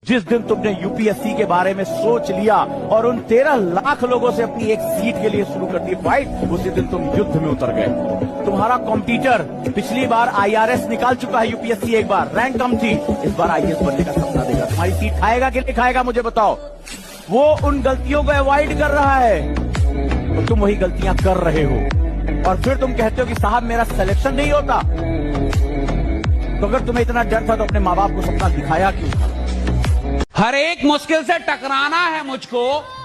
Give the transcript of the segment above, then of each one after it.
जिस दिन तुमने यूपीएससी के बारे में सोच लिया और उन 13 लाख लोगों से अपनी एक सीट के लिए शुरू कर दी फाइट, उसी दिन तुम युद्ध में उतर गए। तुम्हारा कॉम्पिटिटर पिछली बार आईआरएस निकाल चुका है, यूपीएससी एक बार रैंक कम थी, इस बार आईएएस बनने का सपना देगा। तुम्हारी सीट खाएगा कि नहीं खाएगा मुझे बताओ। वो उन गलतियों को अवॉइड कर रहा है तो तुम वही गलतियां कर रहे हो, और फिर तुम कहते हो कि साहब मेरा सिलेक्शन नहीं होता। तो अगर तुम्हें इतना डर था तो अपने माँ बाप को सपना दिखाया क्यों था? हर एक मुश्किल से टकराना है मुझको,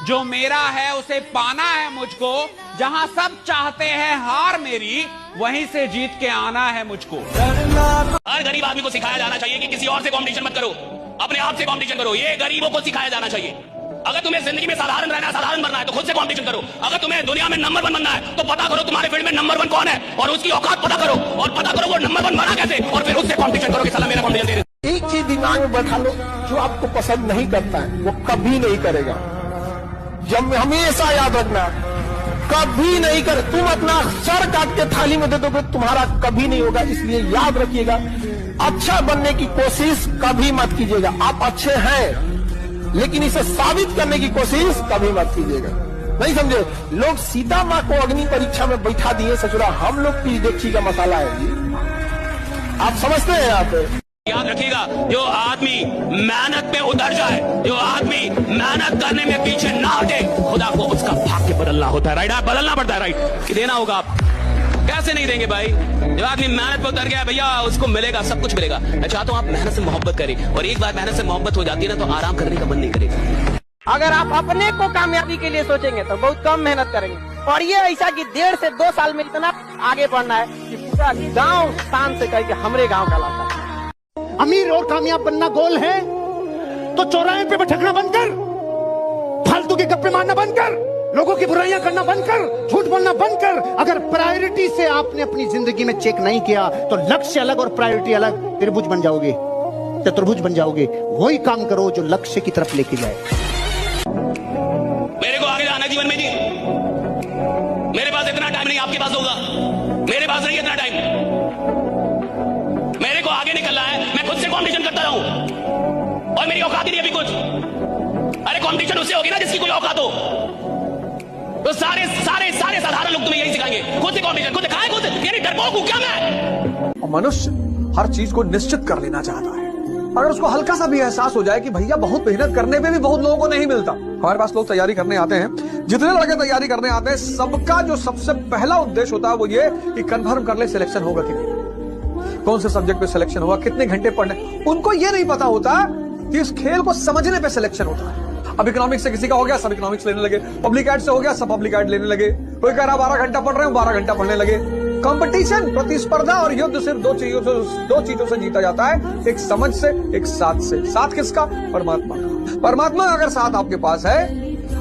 जो मेरा है उसे पाना है मुझको, जहां सब चाहते हैं हार मेरी, वहीं से जीत के आना है मुझको। हर गरीब आदमी को सिखाया जाना चाहिए कि किसी और से कंपटीशन मत करो, अपने आप से कंपटीशन करो। ये गरीबों को सिखाया जाना चाहिए। अगर तुम्हें जिंदगी में साधारण रहना है, साधारण बनना है, तो खुद से कंपटीशन करो। अगर तुम्हें दुनिया में नंबर 1 बनना है तो पता करो तुम्हारे फील्ड में नंबर 1 कौन है और उसकी औकात पता करो, और पता करो वो नंबर 1 बना कैसे, और फिर उससे कंपटीशन करो कि साला मेरा कंपटीशन दे दे। एक चीज दिमाग में बैठा लो, जो आपको पसंद नहीं करता है वो कभी नहीं करेगा। जब हमेशा याद रखना, कभी नहीं करे। तुम अपना सर काट के थाली में दे दोगे, तुम्हारा कभी नहीं होगा। इसलिए याद रखिएगा, अच्छा बनने की कोशिश कभी मत कीजिएगा। आप अच्छे हैं लेकिन इसे साबित करने की कोशिश कभी मत कीजिएगा। नहीं समझे? लोग सीता माँ को अग्नि परीक्षा में बैठा दिए ससुरा, हम लोग की देखी का मसाला है। आप समझते हैं? यहाँ पे याद रखिएगा, जो आदमी मेहनत पे उतर जाए, जो आदमी मेहनत करने में पीछे ना हटे, खुदा को उसका भाग्य बदलना होता है। राइट? बदलना पड़ता है। राइट? कि देना होगा। आप कैसे नहीं देंगे भाई? जो आदमी मेहनत पे उतर गया भैया, उसको मिलेगा, सब कुछ मिलेगा। मैं चाहता हूँ आप मेहनत से मोहब्बत करें, और एक बार मेहनत से मोहब्बत हो जाती है ना तो आराम करने का मन नहीं करेगा। अगर आप अपने को कामयाबी के लिए सोचेंगे तो बहुत कम मेहनत करेंगे, और ये ऐसा कि 1.5 से 2 साल में इतना आगे बढ़ना है कि पूरा गांव शान से कहे कि हमरे गांव का लाता है। अमीर और कामयाब बनना गोल है तो चौराहे पे भटकना बंद कर, फालतू के गप्पे मारना बंद कर, लोगों की बुराइयां करना बंद कर, झूठ बोलना बंद कर। अगर प्रायोरिटी से आपने अपनी जिंदगी में चेक नहीं किया तो लक्ष्य अलग और प्रायोरिटी अलग, त्रिभुज बन जाओगे, चतुर्भुज बन जाओगे। वही काम करो जो लक्ष्य की तरफ लेके जाए। मेरे को आगे जाना जीवन में जी, मेरे पास इतना टाइम नहीं, आपके पास होगा। मेरे पास नहीं इतना टाइम, मेरे को आगे निकलना है। मैं खुद से कंपटीशन करता रहूं और मेरी औकात ही नहीं अभी कुछ। अरे कंपटीशन उससे होगी ना जिसकी कोई औकात हो। तो सारे सारे सारे साधारण लोग तुम्हें यही सिखाएंगे, खुद से कंपटीशन, खुद खाए खुद, यानी डरपोक हूं क्या मैं? मनुष्य हर चीज को निश्चित कर लेना चाहता है। अगर उसको हल्का सा भी एहसास हो जाए कि भैया बहुत मेहनत करने पे भी बहुत लोगों को नहीं मिलता। हमारे पास लोग तैयारी करने आते हैं, जितने लड़के तैयारी करने आते हैं, सबका जो सबसे पहला उद्देश्य होता है वो ये कि कंफर्म कर ले सिलेक्शन होगा कि नहीं, कौन से सब्जेक्ट पे सिलेक्शन होगा, कितने घंटे पढ़ने। उनको ये नहीं पता होता कि इस खेल को समझने पे सिलेक्शन होता है। अब इकोनॉमिक्स से किसी का हो गया, सब इकोनॉमिक्स लेने लगे। पब्लिक एड से हो गया, सब पब्लिक एड लेने लगे। कोई कह रहा 12 घंटा पढ़ रहे हो, 12 घंटा पढ़ने लगे। कंपटीशन, प्रतिस्पर्धा और युद्ध सिर्फ दो चीजों से जीता जाता है, एक समझ से, एक साथ से। साथ किसका? परमात्मा का। परमात्मा अगर साथ आपके पास है,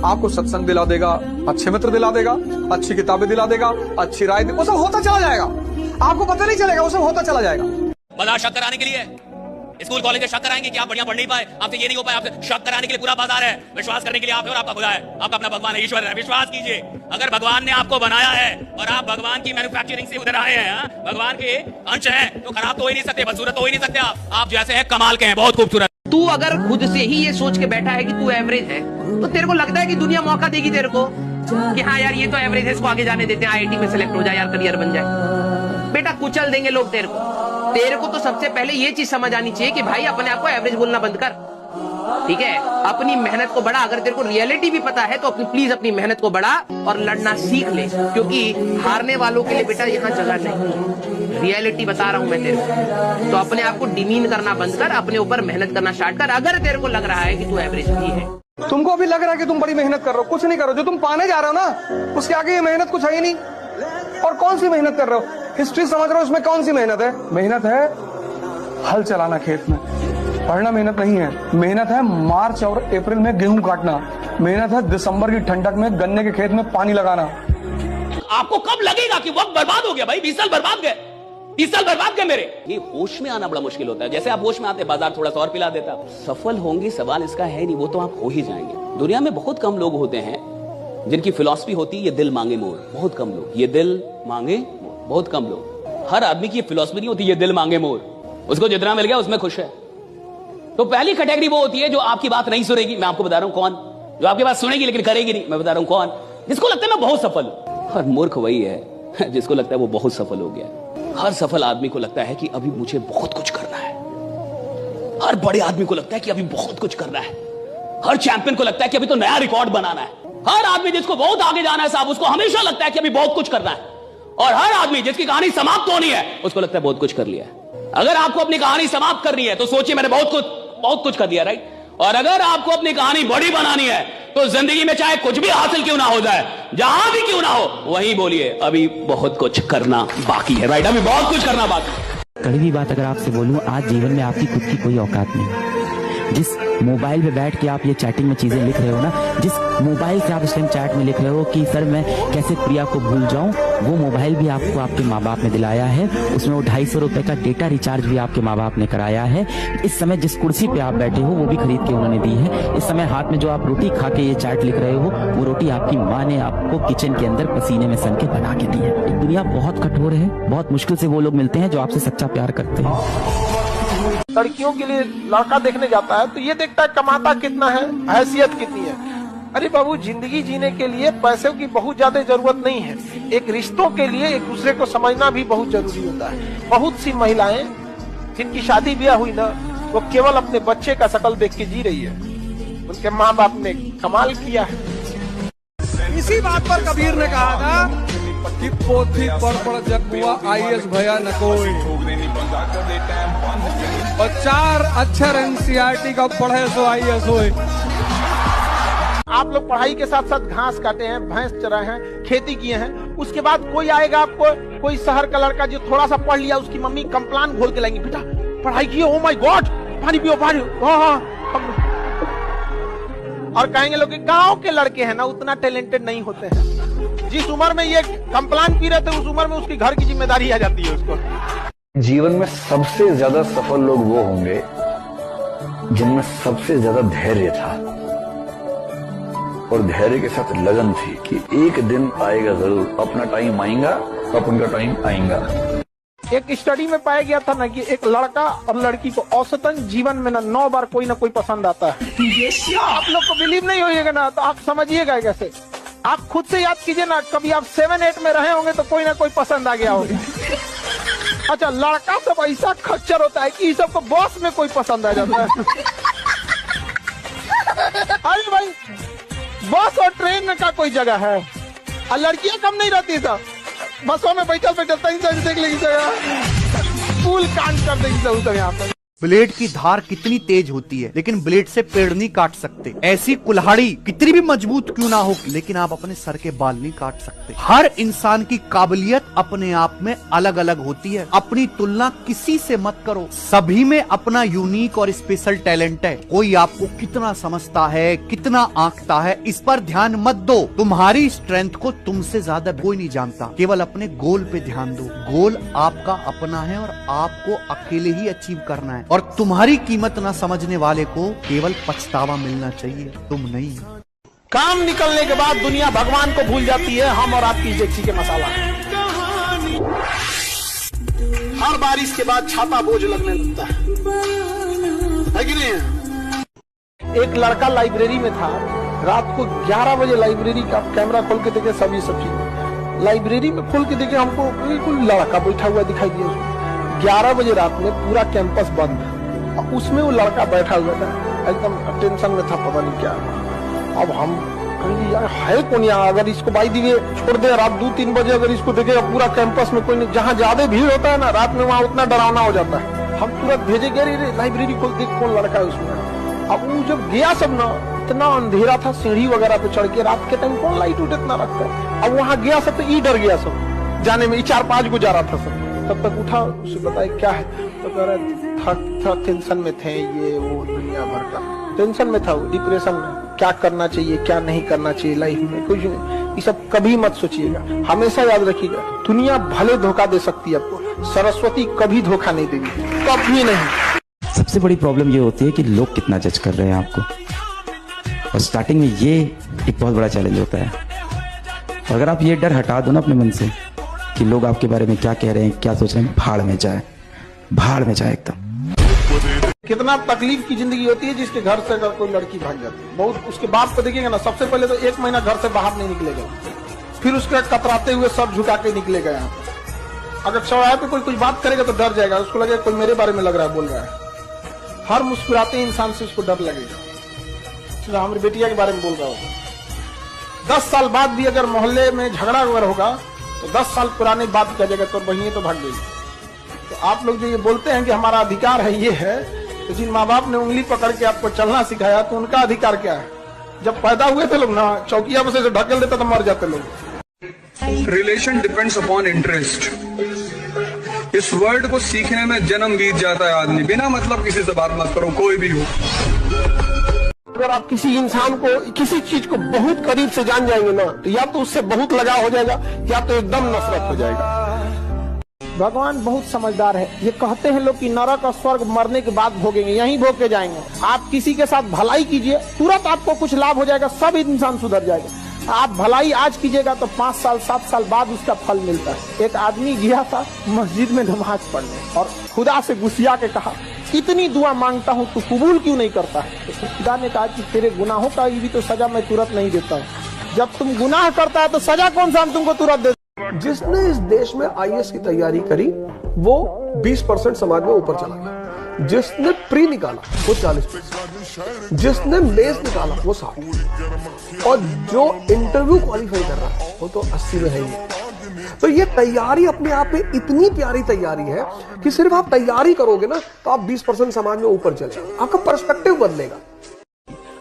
आपको सत्संग दिला देगा, अच्छे मित्र दिला देगा, अच्छी किताबें दिला देगा, अच्छी राय, वो सब होता चला जाएगा। आपको पता नहीं चलेगा, वो सब होता चला जाएगा। बाजार शक कराने के लिए स्कूल कॉलेज में शक कराएंगे कि आप बढ़िया पढ़ नहीं पाए, आपसे ये नहीं हो पाए, आपसे शक कराने के लिए पूरा बाजार है। विश्वास करने के लिए आप है और आपका खुदा है, आपका अपना भगवान है, ईश्वर है। विश्वास कीजिए, अगर भगवान ने आपको बनाया है और आप भगवान की मैन्युफैक्चरिंग से उधर आए हैं, भगवान के अंश हैं, तो खराब तो हो ही नहीं सकते, बदसूरत तो हो ही नहीं सकते। आप जैसे हैं कमाल के हैं, बहुत खूबसूरत। तू अगर खुद से ही ये सोच के बैठा है कि तू एवरेज है, तो तेरे को लगता है कि दुनिया मौका देगी तेरे को कि हाँ यार ये तो एवरेज है, इसको आगे जाने देते हैं, आईआईटी में सेलेक्ट हो जाए यार, करियर बन जाए। बेटा कुचल देंगे लोग तेरे को। तेरे को तो सबसे पहले ये चीज समझ आनी चाहिए कि भाई अपने आप को एवरेज बोलना बंद कर, ठीक है? अपनी मेहनत को बढ़ा। अगर तेरे को रियलिटी भी पता है तो प्लीज अपनी मेहनत को बढ़ा और लड़ना सीख ले, क्योंकि हारने वालों के लिए बेटा यहाँ जगह नहीं। रियलिटी बता रहा हूं मैं तेरे को, तो अपने आप को डिमीन करना बंद कर, अपने ऊपर मेहनत करना स्टार्ट कर। अगर तेरे को लग रहा है कि तू एवरेज भी है, तुमको अभी लग रहा है कि तुम बड़ी मेहनत कर रहे हो, कुछ नहीं करो। जो तुम पाने जा रहे हो ना, उसके आगे ये मेहनत कुछ है ही नहीं। और कौन सी मेहनत कर रहे हो? हिस्ट्री समझ रहे हो, उसमें कौन सी मेहनत है? मेहनत है हल चलाना खेत में, पढ़ना मेहनत नहीं है। मेहनत है मार्च और अप्रैल में गेहूं काटना, मेहनत है दिसंबर की ठंडक में गन्ने के खेत में पानी लगाना। आपको कब लगेगा कि वक्त बर्बाद हो गया? भाई 20 साल बर्बाद गए, 30 साल बर्बाद गए मेरे। ये होश में आना बड़ा मुश्किल होता है। जैसे आप होश में आते, बाजार थोड़ा सा और पिला देता। सफल होंगे, सवाल इसका है नहीं, वो तो आप हो ही जाएंगे। दुनिया में बहुत कम लोग होते हैं जिनकी फिलॉसफी होती है ये दिल मांगे मोर। बहुत कम लोग, ये दिल मांगे मोर, बहुत कम लोग। हर आदमी की फिलॉसफी नहीं होती ये दिल मांगे मोर, उसको जितना मिल गया उसमें खुश है। तो पहली कैटेगरी वो होती है जो आपकी बात नहीं सुनेगी, मैं आपको बता रहा हूं कौन, जो आपकी बात सुनेगी लेकिन करेगी नहीं, मैं बता रहा हूं कौन, जिसको लगता है मैं बहुत सफल हूं। और मूर्ख वही है जिसको लगता है वो बहुत सफल हो गया। हर सफल आदमी को लगता है कि अभी मुझे बहुत कुछ करना है, हर बड़े आदमी को लगता है कि अभी बहुत कुछ करना है, हर चैंपियन को लगता है कि अभी तो नया रिकॉर्ड बनाना है, हर आदमी जिसको बहुत आगे जाना है साहब उसको हमेशा लगता है कि अभी बहुत कुछ करना है, और हर आदमी जिसकी कहानी समाप्त होनी है उसको लगता है बहुत कुछ कर लिया है। अगर आपको अपनी कहानी समाप्त करनी है तो सोचिए मैंने बहुत कुछ कर दिया, राइट। और अगर आपको अपनी कहानी बड़ी बनानी है तो जिंदगी में चाहे कुछ भी हासिल क्यों ना हो जाए, जहां भी क्यों ना हो, वहीं बोलिए अभी बहुत कुछ करना बाकी है, राइट, अभी बहुत कुछ करना बाकी है। कड़वी बात अगर आपसे बोलूं, आज जीवन में आपकी खुद की कोई औकात नहीं। जिस मोबाइल पे बैठ के आप ये चैटिंग में चीजें लिख रहे हो ना, जिस मोबाइल से आप इस टाइम चैट में लिख रहे हो कि सर मैं कैसे प्रिया को भूल जाऊं, वो मोबाइल भी आपको आपके माँ बाप ने दिलाया है, उसमें वो 250 रुपए का डेटा रिचार्ज भी आपके माँ बाप ने कराया है। इस समय जिस कुर्सी पे आप बैठे हो वो भी खरीद के उन्होंने दी है। इस समय हाथ में जो आप रोटी खा के ये चैट लिख रहे हो, वो रोटी आपकी माँ ने आपको किचन के अंदर पसीने में सन के बना के दी है। दुनिया बहुत कठोर है, बहुत मुश्किल से वो लोग मिलते हैं जो आपसे सच्चा प्यार करते हैं। लड़कियों के लिए लड़का देखने जाता है तो ये देखता है कमाता कितना है, हैसियत कितनी है। अरे बाबू, जिंदगी जीने के लिए पैसे की बहुत ज्यादा जरूरत नहीं है, एक रिश्तों के लिए एक दूसरे को समझना भी बहुत जरूरी होता है। बहुत सी महिलाएं जिनकी शादी ब्याह हुई ना, वो केवल अपने बच्चे का शकल देख के जी रही है, उनके माँ बाप ने कमाल किया है। इसी बात पर कबीर ने कहा था कि पोथी पढ़ जग हुआ IAS भया न कोई, और 4 अक्षर NCERT का पढ़े सो IAS होए। आप लोग पढ़ाई के साथ साथ घास काटे हैं, भैंस चराए हैं, खेती किए हैं, उसके बाद कोई आएगा आपको, कोई शहर का लड़का जो थोड़ा सा पढ़ लिया, उसकी मम्मी कंप्लान घोल के लाएंगी, बेटा पढ़ाई किए, ओ माय गॉड पानी पियो पानी, और कहेंगे लोग गांव के लड़के हैं ना उतना टैलेंटेड नहीं होते हैं। जिस उम्र में ये कंप्लान पी रहे थे उस उम्र में उसकी घर की जिम्मेदारी आ जाती है उसको। जीवन में सबसे ज्यादा सफल लोग वो होंगे जिनमें सबसे ज्यादा धैर्य था और धैर्य के साथ लगन थी कि एक दिन आएगा जरूर, अपना टाइम आएगा, अपन का टाइम आएगा। एक स्टडी में पाया गया था ना कि एक लड़का और लड़की को औसतन जीवन में ना 9 बार कोई ना कोई पसंद आता है। आप लोग को बिलीव नहीं होइएगा ना तो आप समझिएगा कैसे। आप खुद से याद कीजिए ना, कभी आप 7-8 में रहे होंगे तो कोई ना कोई पसंद आ गया होगा। अच्छा, लड़का सब ऐसा खच्चर होता है कि सबको बस में कोई पसंद आ जाता है। अरे भाई, बस और ट्रेन में का कोई जगह है, और लड़कियां कम नहीं रहती था, बसों में बैठल देख लेगी जगह, फूल कांड कर देगी सब यहाँ पर। ब्लेड की धार कितनी तेज होती है, लेकिन ब्लेड से पेड़ नहीं काट सकते। ऐसी कुल्हाड़ी कितनी भी मजबूत क्यों ना हो, लेकिन आप अपने सर के बाल नहीं काट सकते। हर इंसान की काबिलियत अपने आप में अलग अलग होती है। अपनी तुलना किसी से मत करो, सभी में अपना यूनिक और स्पेशल टैलेंट है। कोई आपको कितना समझता है, कितना आंकता है, इस पर ध्यान मत दो। तुम्हारी स्ट्रेंथ को तुमसे ज्यादा कोई नहीं जानता। केवल अपने गोल पे ध्यान दो। गोल आपका अपना है और आपको अकेले ही अचीव करना है, और तुम्हारी कीमत ना समझने वाले को केवल पछतावा मिलना चाहिए, तुम नहीं। काम निकलने के बाद दुनिया भगवान को भूल जाती है, हम और आपकी जेक्सी के मसाला। हर बारिश के बाद छाता बोझ लगने लगता है कि नहीं? एक लड़का लाइब्रेरी में था, रात को 11 बजे लाइब्रेरी का कैमरा खोल के देखे, सभी सब चीज लाइब्रेरी में खोल के देखे, हमको बिल्कुल लड़का बैठा हुआ दिखाई दिया। 11 बजे रात में पूरा कैंपस बंद, उसमें वो लड़का बैठा हुआ था, एकदम टेंशन में था, पता नहीं क्या। अब हम कहेंगे यार है कौन यहाँ, अगर इसको बाई दिए छोड़ दे रात 2-3 बजे, अगर इसको देखेगा पूरा कैंपस में कोई नहीं, जहाँ ज्यादा भीड़ होता है ना रात में, वहाँ उतना डरावना हो जाता है। हम तुरंत भेजे गए लाइब्रेरी खोल, देख कौन लड़का है उसमें। अब वो जब गया सब ना, इतना अंधेरा था, सीढ़ी वगैरह पे चढ़ के, रात के टाइम कौन लाइट उठ इतना रखता है। अब वहाँ गया सब तो ई डर गया सब जाने में, 4-5 को जा रहा था सब। तब तक उठा, उसे बताया क्या है, तो कह रहा था टेंशन में थे, ये वो दुनिया भर का टेंशन में था, वो डिप्रेशन में, क्या करना चाहिए क्या नहीं करना चाहिए लाइफ में, कुछ नहीं। ये सब कभी मत सोचिएगा, हमेशा याद रखिएगा, दुनिया भले धोखा दे सकती है आपको, सरस्वती कभी धोखा नहीं देगी, कभी नहीं। सबसे बड़ी प्रॉब्लम ये होती है कि लोग कितना जज कर रहे हैं आपको, और स्टार्टिंग में ये एक बहुत बड़ा चैलेंज होता है। और अगर आप ये डर हटा दो ना अपने मन से कि लोग आपके बारे में क्या कह रहे हैं, क्या सोच रहे हैं, भाड़ में जाए एकदम। कितना तकलीफ की जिंदगी होती है जिसके घर से अगर कोई लड़की भाग जाती है। बहुत उसके बाप को देखिएगा ना, सबसे पहले तो 1 महीना घर से बाहर नहीं निकलेगा, फिर उसके कतराते हुए सब झुका के निकलेगा। यहाँ अगर चौराहे पे कोई कुछ बात करेगा तो डर जाएगा, उसको लगेगा कोई मेरे बारे में लग रहा है बोल रहा है। हर मुस्कुराते इंसान से उसको डर लगेगा। हमारी बेटिया के बारे में बोल रहा होगा, 10 साल बाद भी अगर मोहल्ले में झगड़ा वगैरह होगा तो 10 साल पुरानी बात कह जाएगा तो बहिनी तो भाग गई। तो आप लोग जो ये बोलते हैं कि हमारा अधिकार है ये है, तो जिन माँ बाप ने उंगली पकड़ के आपको चलना सिखाया तो उनका अधिकार क्या है? जब पैदा हुए थे लोग ना, चौकिया में से ढकेल देता तो मर जाते लोग। Relation depends upon interest. इस वर्ड को सीखने में जन्म बीत जाता है आदमी। बिना मतलब किसी से बात मत करो, कोई भी हो। अगर आप किसी इंसान को किसी चीज को बहुत करीब से जान जाएंगे ना, तो या तो उससे बहुत लगाव हो जाएगा या तो एकदम नफरत हो जाएगा। भगवान बहुत समझदार है। ये कहते हैं लोग कि नरक और स्वर्ग मरने के बाद भोगेंगे, यहीं भोग के जाएंगे। आप किसी के साथ भलाई कीजिए, तुरंत आपको कुछ लाभ हो जाएगा, सब इंसान सुधर जाएगा। आप भलाई आज कीजिएगा तो 5 साल 7 साल बाद उसका फल मिलता है। एक आदमी गया था मस्जिद में नमाज पढ़ने और खुदा से गुस्सिया के कहा, इतनी दुआ मांगता हूँ तू कबूल क्यों नहीं करता है? तो खुदा ने कहा कि तेरे गुनाहों का भी तो सजा मैं तुरंत नहीं देता हूँ। जब तुम गुनाह करता है तो सजा कौन सा हम तुमको तुरंत दे? जिसने इस देश में IAS की तैयारी करी वो 20% समाज में ऊपर चला गया। जिसने प्री निकाला वो 40%, जिसने मेंस निकाला वो 60%, और जो इंटरव्यू क्वालिफाई कर रहा है वो तो 80 में है ही। तो ये तैयारी अपने आप में इतनी प्यारी तैयारी है कि सिर्फ आप तैयारी करोगे ना तो आप 20% समाज में ऊपर चले, आपका पर्सपेक्टिव बदलेगा।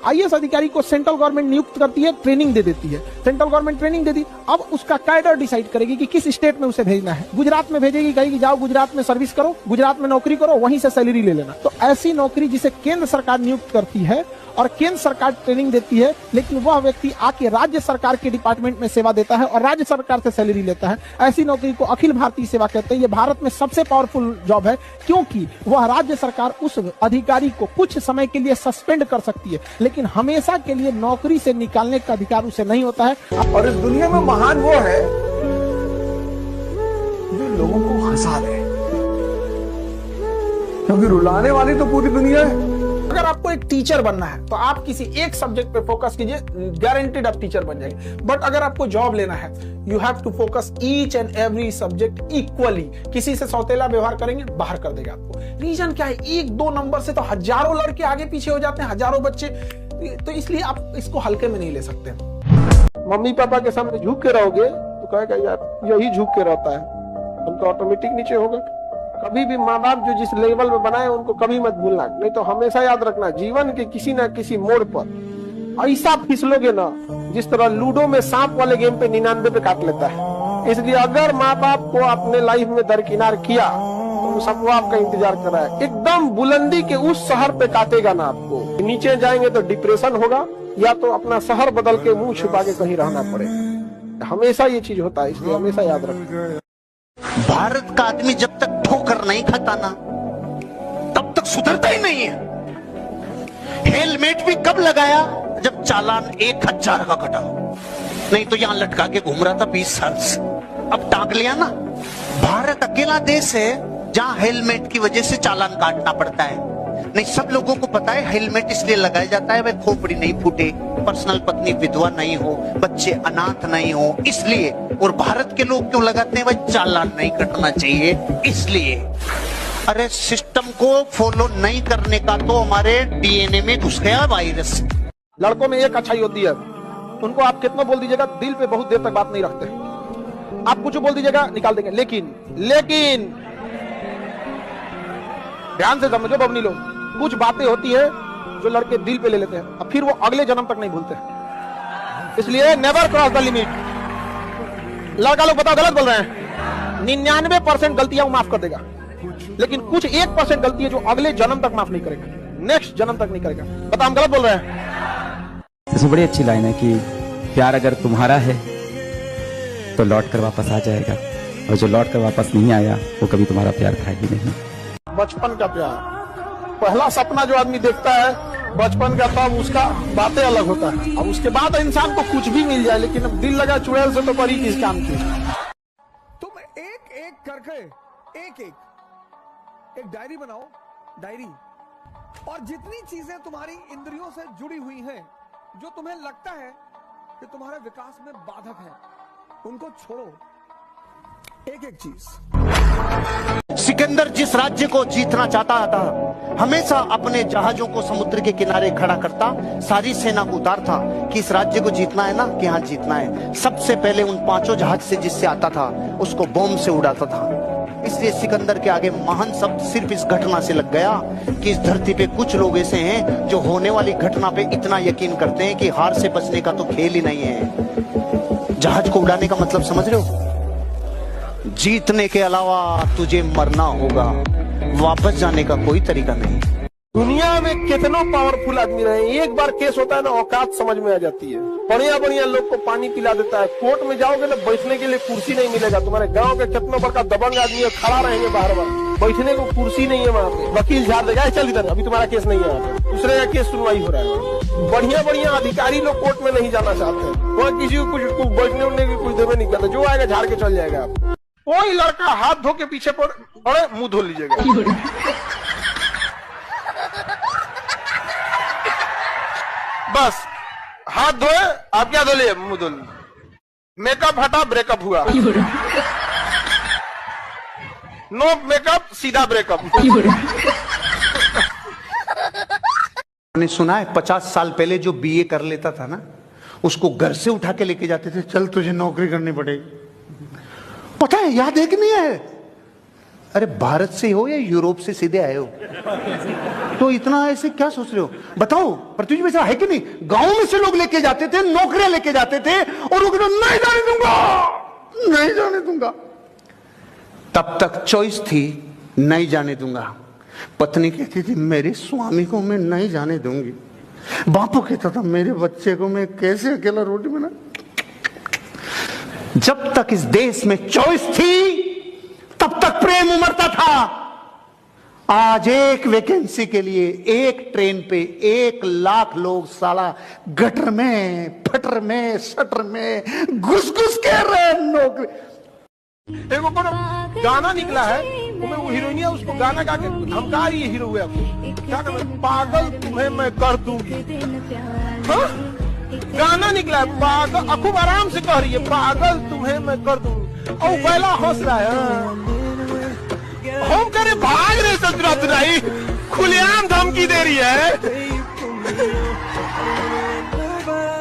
IAS अधिकारी को सेंट्रल गवर्नमेंट नियुक्त करती है, ट्रेनिंग दे देती है। सेंट्रल गवर्नमेंट ट्रेनिंग दे दी, अब उसका कैडर डिसाइड करेगी कि किस स्टेट में उसे भेजना है। गुजरात में भेजेगी, कहेगी जाओ गुजरात में सर्विस करो, गुजरात में नौकरी करो, वहीं से सैलरी ले लेना। तो ऐसी नौकरी जिसे केंद्र सरकार नियुक्त करती है और केंद्र सरकार ट्रेनिंग देती है, लेकिन वह व्यक्ति आके राज्य सरकार के डिपार्टमेंट में सेवा देता है और राज्य सरकार से सैलरी लेता है। ऐसी नौकरी को अखिल भारतीय सेवा कहते हैं। ये भारत में सबसे पावरफुल जॉब है, क्योंकि वह राज्य सरकार उस अधिकारी को कुछ समय के लिए सस्पेंड कर सकती है, लेकिन हमेशा के लिए नौकरी से निकालने का अधिकार उसे नहीं होता है। और इस दुनिया में महान वो है जो लोगों को हंसा दे, क्योंकि रुलाने वाली तो पूरी दुनिया है। अगर आपको एक टीचर बनना है तो आप किसी एक सब्जेक्ट पे फोकस कीजिए, गारंटीड आप टीचर बन जाएंगे। बट अगर आपको जॉब लेना है, you have to focus each and every subject equally. किसी से सौतेला व्यवहार करेंगे बाहर कर देगा आपको। रीजन क्या है? 1-2 नंबर से तो हजारों लड़के आगे पीछे हो जाते हैं, हजारों बच्चे। तो इसलिए आप इसको हल्के में नहीं ले सकते। मम्मी पापा के सामने झुक के रहोगे तो कहेगा यार यही झुक के रहता है, हम तो ऑटोमेटिक नीचे होगा। कभी भी माँ बाप जो जिस लेवल में बनाए उनको कभी मत भूलना, नहीं तो हमेशा याद रखना जीवन के किसी ना किसी मोड़ पर ऐसा फिसलोगे ना जिस तरह लूडो में सांप वाले गेम पे 99 पे काट लेता है। इसलिए अगर माँ बाप को अपने लाइफ में दरकिनार किया तो सबको आपका इंतजार कर रहा है। एकदम बुलंदी के उस शहर पे काटेगा ना आपको, नीचे जाएंगे तो डिप्रेशन होगा या तो अपना शहर बदल के मुंह छुपा के कहीं रहना पड़ेगा। हमेशा ये चीज होता है, इसलिए हमेशा याद रखना। भारत का आदमी जब तक ठोकर नहीं खाता ना तब तक सुधरता ही नहीं है। हेलमेट भी कब लगाया? जब चालान 1000 का कटा, नहीं तो यहां लटका के घूम रहा था 20 साल से, अब टांग लिया ना। भारत अकेला देश है जहां हेलमेट की वजह से चालान काटना पड़ता है। नहीं, सब लोगों को पता है हेलमेट इसलिए लगाया जाता है भाई खोपड़ी नहीं फूटे, पर्सनल पत्नी विधवा नहीं हो, बच्चे अनाथ नहीं हो, इसलिए। और भारत के लोग क्यों लगाते हैं भाई? चालान नहीं कटना चाहिए इसलिए। अरे सिस्टम को फॉलो नहीं करने का तो हमारे DNA में घुस गया वायरस। लड़कों में एक अच्छाई होती है, उनको आप कितना बोल दीजिएगा दिल पे बहुत देर तक बात नहीं रखते। आप कुछ बोल दीजिएगा निकाल देंगे। लेकिन ध्यान से समझो बबनी लोग, कुछ बातें होती है जो लड़के दिल पे ले लेते हैं और फिर वो अगले जन्म तक नहीं भूलते। इसलिए नेवर क्रॉस द लिमिट। लड़का लोग बताओ गलत बोल रहे हैं? 99% गलतियां वो माफ कर देगा, लेकिन कुछ 1% गलती है जो अगले जन्म तक माफ नहीं करेगा, नेक्स्ट जन्म तक नहीं करेगा। बताओ हम गलत बोल रहे हैं? इसमें बड़ी अच्छी लाइन है कि प्यार अगर तुम्हारा है तो लौट कर वापस आ जाएगा, और जो लौट कर वापस नहीं आया वो कभी तुम्हारा प्यार था ही नहीं। बचपन का प्यार, पहला सपना जो आदमी देखता है बचपन का, तब उसका बातें अलग होता है। अब उसके बाद इंसान को कुछ भी मिल जाए, लेकिन अब दिल लगा चुड़ैल से तो बड़ी किस काम की। तुम एक एक करके एक डायरी बनाओ, डायरी और जितनी चीजें तुम्हारी इंद्रियों से जुड़ी हुई हैं, जो तुम्हें लगता है कि तुम्हारे विकास में बाधक है, उनको छोड़ो। एक एक चीज। सिकंदर जिस राज्य को जीतना चाहता था, हमेशा अपने जहाजों को समुद्र के किनारे खड़ा करता, सारी सेना को उतारता कि इस राज्य को जीतना है ना, कि हाँ जीतना है। सबसे पहले उन 5 जहाज से जिससे आता था उसको बॉम्ब से उड़ाता था। इसलिए सिकंदर के आगे महान शब्द सिर्फ इस घटना से लग गया कि इस धरती पे कुछ लोग ऐसे हैं जो होने वाली घटना पे इतना यकीन करते हैं कि हार से बचने का तो खेल ही नहीं है। जहाज को उड़ाने का मतलब समझ रहे हो? जीतने के अलावा तुझे मरना होगा, वापस जाने का कोई तरीका नहीं। दुनिया में कितनों पावरफुल आदमी रहे, एक बार केस होता है ना, औकात समझ में आ जाती है। बढ़िया बढ़िया लोग को पानी पिला देता है। कोर्ट में जाओगे ना, बैठने के लिए कुर्सी नहीं मिलेगा। तुम्हारे गांव के कितना बड़का दबंग आदमी है, खड़ा रहेंगे बाहर बार, बैठने को कुर्सी नहीं है वहाँ पे। वकील झाड़ देगा, चल इधर, अभी तुम्हारा केस नहीं है, दूसरे का केस सुनवाई हो रहा है। बढ़िया बढ़िया अधिकारी लोग कोर्ट में नहीं जाना चाहते, वहाँ किसी को कुछ बैठने उठने की कुछ देवे नहीं करते। जो आएगा झाड़ के चल जाएगा। आप कोई लड़का हाथ धो के पीछे पड़े, मुंह धो लीजिएगा। बस हाथ धोए, आप क्या धो लिए? मुंह धो लिए। मेकअप हटा, ब्रेकअप हुआ। नो मेकअप, सीधा ब्रेकअप। मैंने सुना है 50 साल पहले जो बीए कर लेता था ना, उसको घर से उठा के लेके जाते थे, चल तुझे नौकरी करनी पड़ेगी। पता है, याद है कि नहीं है? अरे भारत से हो या यूरोप से सीधे आए हो, तो इतना ऐसे क्या सोच रहे हो? बताओ, पृथ्वी में ऐसा है कि नहीं? गांव में से लोग लेके जाते थे, नौकरियां लेके जाते थे, और वो कहते नहीं जाने दूंगा, नहीं जाने दूंगा। तब तक चॉइस थी, नहीं जाने दूंगा। पत्नी कहती थी मेरे स्वामी को मैं नहीं जाने दूंगी। बापू कहता था मेरे बच्चे को मैं कैसे अकेला रोटी बना। जब तक इस देश में चॉइस थी, तब तक प्रेम उमड़ता था। आज एक वैकेंसी के लिए एक ट्रेन पे 1 लाख लोग साला गटर में, फटर में, शटर में घुस घुस के रहे नौकरी। देखो गाना निकला है, वो हीरोइनिया उसको गाना गा के धमका रही है। हीरो हुआ क्या कर, पागल तुम्हें मैं कर दूंगी। गाना निकला है, पागल, खूब आराम से कह रही है, पागल तुम्हें मैं कर दूंगी। और पहला हंस रहा है, हम करे भाग रहे ससुराई, खुलेआम धमकी दे रही है।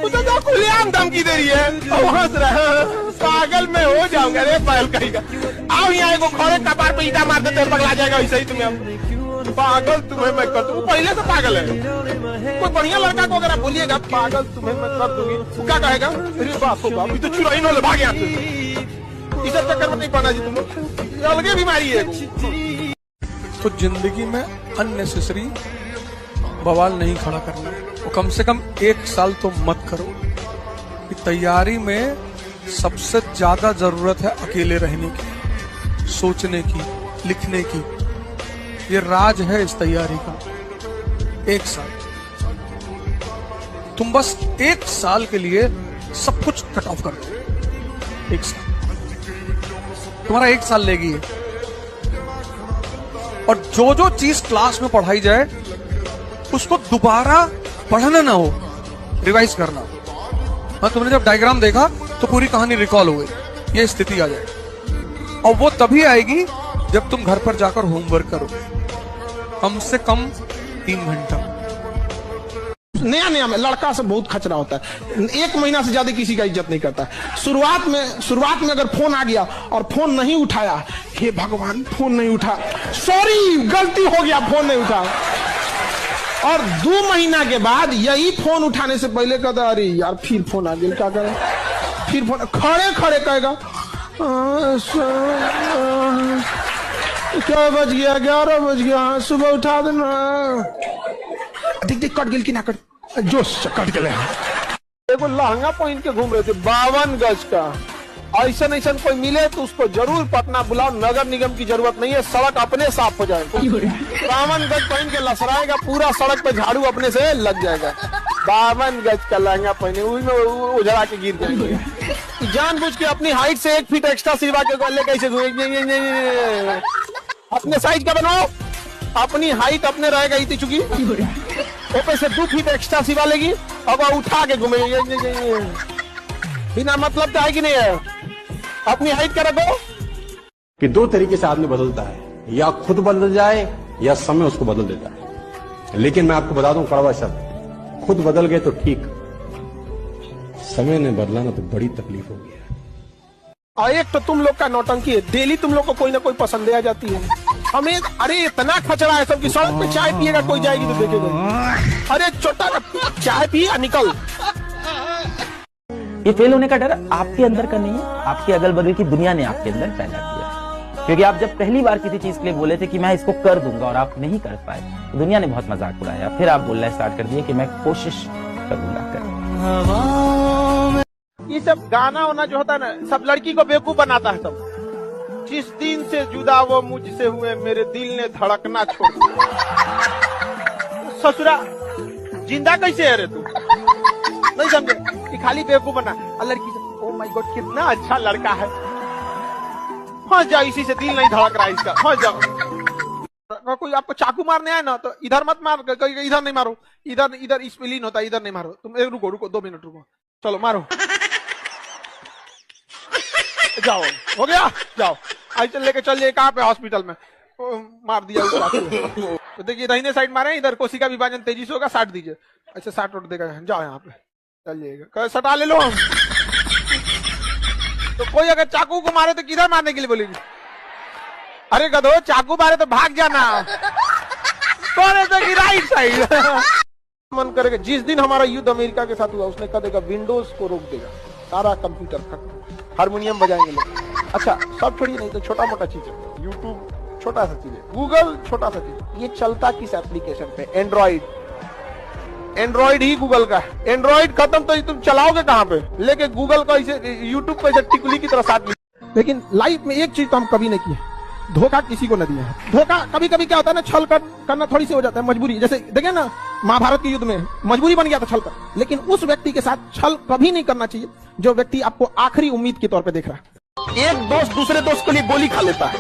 तो खुलेआम धमकी दे रही है और हंस रहा है, पागल मैं हो जाऊंगा रे पागल कहेगा। आओ यहाँ को खड़े कपार पे ईटा मार देते पगला जाएगा वैसे ही तुम्हें। पागल तुम्हें मैं कर दूंगी, पहले से पागल है। कोई बढ़िया लड़का को अगर आप बोलिएगा पागल तुम्हें मैं कर दूंगी, वो क्या कहेगा? अरे बाप रे बाप, तो चुराई न भाग यहाँ से। इस चक्कर में नहीं पड़ना जी, तुम अलगे बीमारी है। तो जिंदगी में अननेसेसरी बवाल नहीं खड़ा करना, वो कम से कम 1 साल तो मत करो। कि तैयारी में सबसे ज्यादा जरूरत है अकेले रहने की, सोचने की, लिखने की। ये राज है इस तैयारी का। 1 साल तुम बस 1 साल के लिए सब कुछ कट ऑफ कर दो। 1 साल तुम्हारा 1 साल लेगी है। और जो जो चीज क्लास में पढ़ाई जाए उसको दोबारा पढ़ना ना हो, रिवाइज करना। हाँ, तुमने जब डायग्राम देखा तो पूरी कहानी रिकॉल हो गई, ये स्थिति आ जाए। और वो तभी आएगी जब तुम घर पर जाकर होमवर्क करोगे, कम से कम 3 घंटा। नया नया में लड़का से बहुत खचरा होता है, 1 महीना से ज्यादा किसी का इज्जत नहीं करता है। शुरुआत में अगर फोन आ गया और फोन नहीं उठाया, हे भगवान फोन नहीं उठा, सॉरी गलती हो गया, फोन नहीं उठा। और 2 महीना के बाद यही फोन उठाने से पहले कहता अरे यार फिर फोन आ गया, क्या करें? फिर फोन खड़े खड़े कहेगा क्या बज गया, 11 बज गया, सुबह उठा देना। देख देख कट गिल की ना कट, जोश कट गए। देखो लहंगा पहन के घूम रहे थे 52 गज का। ऐसा कोई मिले तो उसको जरूर पटना बुलाओ, नगर निगम की जरूरत नहीं है, सड़क अपने साफ हो जाएगा। 52 गज पहन के लसराएगा, पूरा सड़क पे झाड़ू अपने से लग जाएगा। 52 गज का लहंगा पहने हुई में उजड़ा के गिर जाएंगे। जानबूझ के अपनी हाइट से 1 फीट एक्स्ट्रा सिलवा के गले कैसे अपने साइज का बनाओ, अपनी हाइट अपने रह गई थी चुकी ऊपर से 2 फीट एक्स्ट्रा सिवा लेगी, अब उठा के घूमेगी बिना मतलब का है कि नहीं है। अपनी हाइट का रखो कि 2 तरीके से आदमी बदलता है, या खुद बदल जाए या समय उसको बदल देता है। लेकिन मैं आपको बता दूं कड़वा शब्द, खुद बदल गए तो ठीक, समय ने बदला ना तो बड़ी तकलीफ होगी। और एक तो तुम लोग का नौटंकी है, डेली तुम लोग को कोई ना कोई पसंद आ जाती है। हमें अरे इतना खचड़ा है सब की, सड़क पे चाय पिएगा कोई जाएगी तो देखेगा, अरे छोटा चाय पिए निकल। ये फेल होने का डर आपके अंदर का नहीं है, आपके अगल बगल की दुनिया ने आपके अंदर पैदा किया। क्योंकि आप जब पहली बार किसी चीज के लिए बोले थे कि मैं इसको कर दूंगा और आप नहीं कर पाए, तो दुनिया ने बहुत मजाक उड़ाया। फिर आप बोलना स्टार्ट कर दिए कि मैं कोशिश करूंगा कर। ये सब गाना वाना जो होता है ना, सब लड़की को बेवकूफ बनाता है सब। जिस दिन से जुदा वो मुझसे हुए, मेरे दिल ने धड़कना छोड़ दिया। ससुरा जिंदा कैसे है रे तू, नहीं समझे कि खाली बेवकूफ बना। और लड़की से ओ माय गॉड कितना अच्छा लड़का है, फंस जाओ इसी से, दिल नहीं धड़क रहा है इसका, फंस जाओ। कोई आपको चाकू मारने आए ना तो इधर मत मार, इधर नहीं मारो, इधर इधर इस पे लीन होता है, इधर नहीं मारो तुम। रुको रुको 2 मिनट रुको, चलो मारो, जाओ हो गया, जाओ आज चल लेके चल जाइए कहाँ पे, हॉस्पिटल में। मार दिया तो देखिए दाहिने साइड मारे, इधर कोशिका विभाजन तेजी से होगा, 60 दीजिए। अच्छा 60 उठ देगा, जाओ यहाँ पे चल जाइएगा, सटा ले लो हम। तो कोई अगर चाकू को मारे तो किधर मारने के लिए बोलेगी? अरे गधो चाकू मारे तो भाग जाना, तो राइट साइड। मन करेगा जिस दिन हमारा युद्ध अमेरिका के साथ हुआ, उसने कह देगा विंडोज को रोक देगा, सारा कंप्यूटर खत्म, हारमोनियम बजाएंगे लोग। अच्छा सब छोड़िए, नहीं तो छोटा मोटा चीज है, यूट्यूब छोटा सा चीज है, गूगल छोटा सा चीज। ये चलता किस एप्लीकेशन पे? एंड्रॉइड ही गूगल का है। एंड्रॉइड खत्म तो तुम चलाओगे कहाँ पे? लेके गूगल का इसे यूट्यूब को इसे टिकुली की तरह साथ। लेकिन लाइफ में एक चीज तो हम कभी नहीं किए, धोखा किसी को न दिया है। धोखा कभी कभी क्या होता है ना, छल करना थोड़ी सी हो जाता है, मजबूरी। जैसे देखिए ना महाभारत के युद्ध में मजबूरी बन गया था छल कर, लेकिन उस व्यक्ति के साथ छल कभी नहीं करना चाहिए जो व्यक्ति आपको आखिरी उम्मीद के तौर पे देख रहा है। एक दोस्त दूसरे दोस्त के लिए गोली खा लेता है,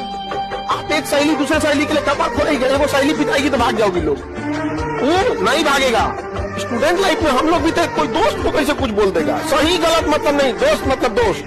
आप एक सहेली दूसरे सहेली के लिए कपड़ा खोलेंगे, वो सहेली पिटाएगी तो भाग जाओगे लोग, वो नहीं भागेगा। स्टूडेंट लाइफ में हम लोग भी थे, कोई दोस्त को कैसे कुछ बोल देगा, सही गलत मतलब नहीं, दोस्त मतलब दोस्त।